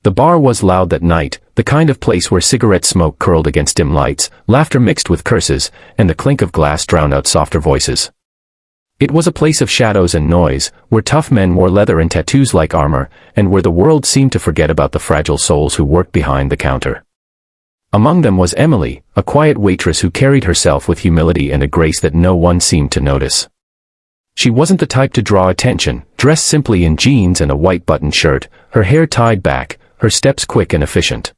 The bar was loud that night, the kind of place where cigarette smoke curled against dim lights, laughter mixed with curses, and the clink of glass drowned out softer voices. It was a place of shadows and noise, where tough men wore leather and tattoos like armor, and where the world seemed to forget about the fragile souls who worked behind the counter. Among them was Emily, a quiet waitress who carried herself with humility and a grace that no one seemed to notice. She wasn't the type to draw attention, dressed simply in jeans and a white buttoned shirt, her hair tied back, her steps quick and efficient.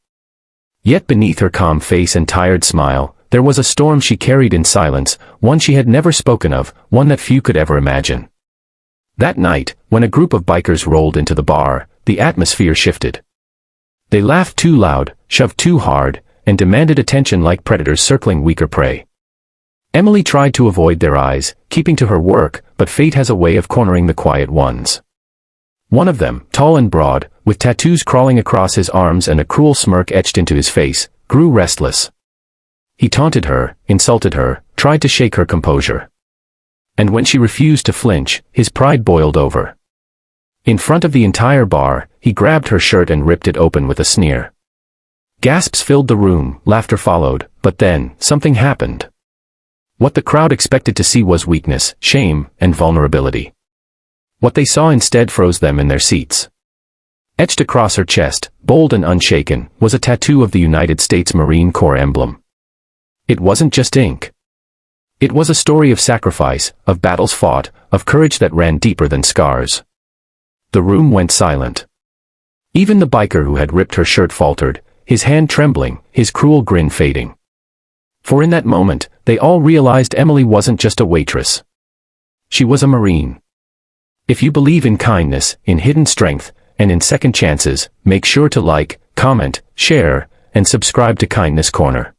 Yet beneath her calm face and tired smile, there was a storm she carried in silence, one she had never spoken of, one that few could ever imagine. That night, when a group of bikers rolled into the bar, the atmosphere shifted. They laughed too loud, shoved too hard, and demanded attention like predators circling weaker prey. Emily tried to avoid their eyes, keeping to her work, but fate has a way of cornering the quiet ones. One of them, tall and broad, with tattoos crawling across his arms and a cruel smirk etched into his face, grew restless. He taunted her, insulted her, tried to shake her composure. And when she refused to flinch, his pride boiled over. In front of the entire bar, he grabbed her shirt and ripped it open with a sneer. Gasps filled the room, laughter followed, but then, something happened. What the crowd expected to see was weakness, shame, and vulnerability. What they saw instead froze them in their seats. Etched across her chest, bold and unshaken, was a tattoo of the United States Marine Corps emblem. It wasn't just ink. It was a story of sacrifice, of battles fought, of courage that ran deeper than scars. The room went silent. Even the biker who had ripped her shirt faltered, his hand trembling, his cruel grin fading. For in that moment, they all realized Emily wasn't just a waitress. She was a Marine. If you believe in kindness, in hidden strength, and in second chances, make sure to like, comment, share, and subscribe to Kindness Corner.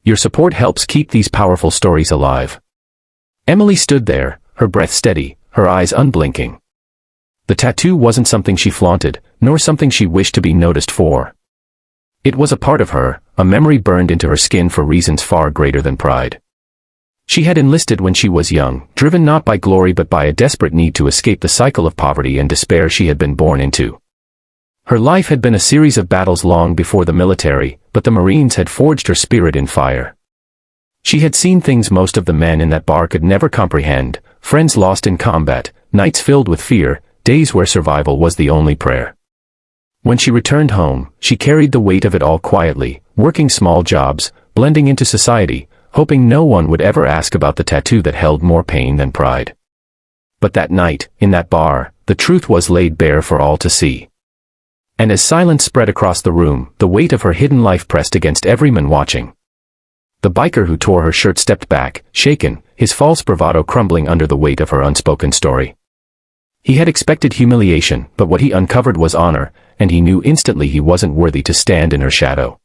Your support helps keep these powerful stories alive. Emily stood there, her breath steady, her eyes unblinking. The tattoo wasn't something she flaunted, nor something she wished to be noticed for. It was a part of her, a memory burned into her skin for reasons far greater than pride. She had enlisted when she was young, driven not by glory but by a desperate need to escape the cycle of poverty and despair she had been born into. Her life had been a series of battles long before the military, but the Marines had forged her spirit in fire. She had seen things most of the men in that bar could never comprehend, friends lost in combat, nights filled with fear, days where survival was the only prayer. When she returned home, she carried the weight of it all quietly, working small jobs, blending into society, hoping no one would ever ask about the tattoo that held more pain than pride. But that night, in that bar, the truth was laid bare for all to see. And as silence spread across the room, the weight of her hidden life pressed against every man watching. The biker who tore her shirt stepped back, shaken, his false bravado crumbling under the weight of her unspoken story. He had expected humiliation, but what he uncovered was honor, and he knew instantly he wasn't worthy to stand in her shadow.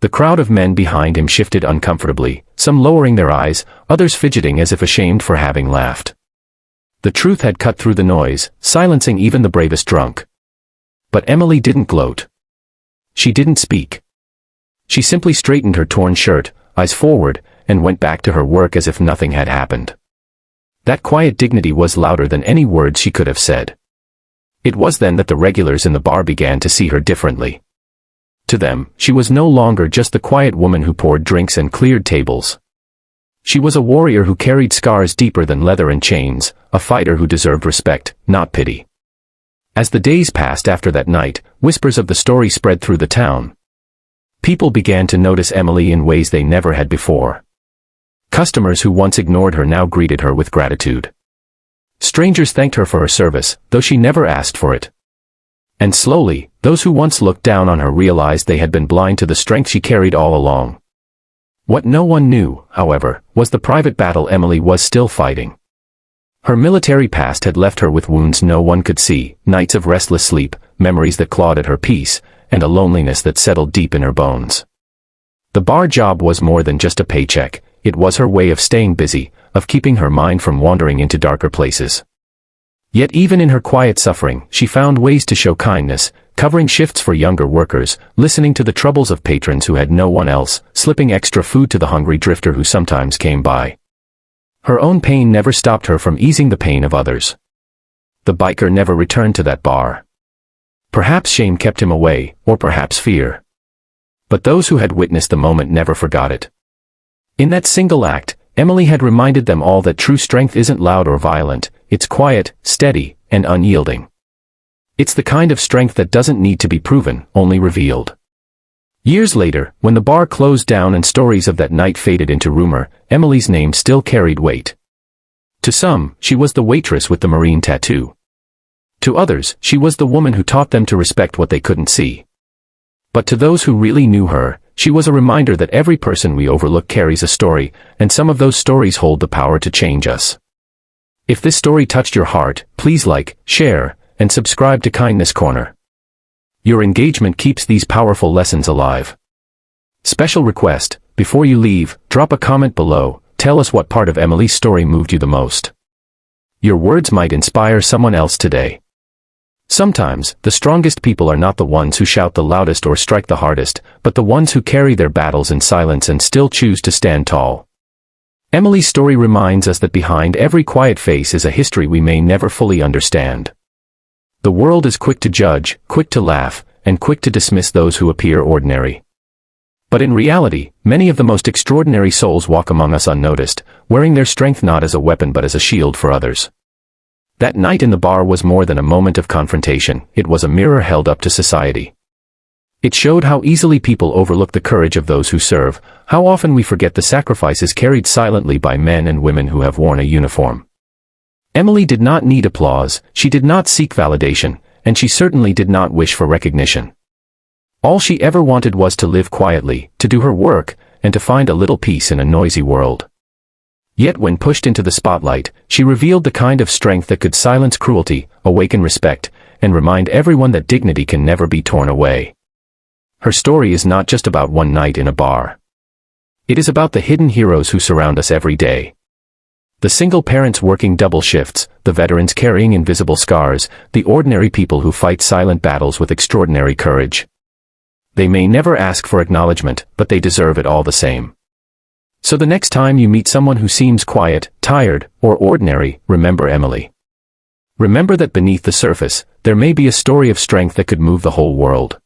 The crowd of men behind him shifted uncomfortably, some lowering their eyes, others fidgeting as if ashamed for having laughed. The truth had cut through the noise, silencing even the bravest drunk. But Emily didn't gloat. She didn't speak. She simply straightened her torn shirt, eyes forward, and went back to her work as if nothing had happened. That quiet dignity was louder than any words she could have said. It was then that the regulars in the bar began to see her differently. To them, she was no longer just the quiet woman who poured drinks and cleared tables. She was a warrior who carried scars deeper than leather and chains, a fighter who deserved respect, not pity. As the days passed after that night, whispers of the story spread through the town. People began to notice Emily in ways they never had before. Customers who once ignored her now greeted her with gratitude. Strangers thanked her for her service, though she never asked for it. And slowly, those who once looked down on her realized they had been blind to the strength she carried all along. What no one knew, however, was the private battle Emily was still fighting. Her military past had left her with wounds no one could see, nights of restless sleep, memories that clawed at her peace, and a loneliness that settled deep in her bones. The bar job was more than just a paycheck. It was her way of staying busy, of keeping her mind from wandering into darker places. Yet even in her quiet suffering, she found ways to show kindness, covering shifts for younger workers, listening to the troubles of patrons who had no one else, slipping extra food to the hungry drifter who sometimes came by. Her own pain never stopped her from easing the pain of others. The biker never returned to that bar. Perhaps shame kept him away, or perhaps fear. But those who had witnessed the moment never forgot it. In that single act, Emily had reminded them all that true strength isn't loud or violent, it's quiet, steady, and unyielding. It's the kind of strength that doesn't need to be proven, only revealed. Years later, when the bar closed down and stories of that night faded into rumor, Emily's name still carried weight. To some, she was the waitress with the marine tattoo. To others, she was the woman who taught them to respect what they couldn't see. But to those who really knew her, she was a reminder that every person we overlook carries a story, and some of those stories hold the power to change us. If this story touched your heart, please like, share, and subscribe to Kindness Corner. Your engagement keeps these powerful lessons alive. Special request, before you leave, drop a comment below, tell us what part of Emily's story moved you the most. Your words might inspire someone else today. Sometimes, the strongest people are not the ones who shout the loudest or strike the hardest, but the ones who carry their battles in silence and still choose to stand tall. Emily's story reminds us that behind every quiet face is a history we may never fully understand. The world is quick to judge, quick to laugh, and quick to dismiss those who appear ordinary. But in reality, many of the most extraordinary souls walk among us unnoticed, wearing their strength not as a weapon but as a shield for others. That night in the bar was more than a moment of confrontation, it was a mirror held up to society. It showed how easily people overlook the courage of those who serve, how often we forget the sacrifices carried silently by men and women who have worn a uniform. Emily did not need applause, she did not seek validation, and she certainly did not wish for recognition. All she ever wanted was to live quietly, to do her work, and to find a little peace in a noisy world. Yet when pushed into the spotlight, she revealed the kind of strength that could silence cruelty, awaken respect, and remind everyone that dignity can never be torn away. Her story is not just about one night in a bar. It is about the hidden heroes who surround us every day. The single parents working double shifts, the veterans carrying invisible scars, the ordinary people who fight silent battles with extraordinary courage. They may never ask for acknowledgement, but they deserve it all the same. So the next time you meet someone who seems quiet, tired, or ordinary, remember Emily. Remember that beneath the surface, there may be a story of strength that could move the whole world.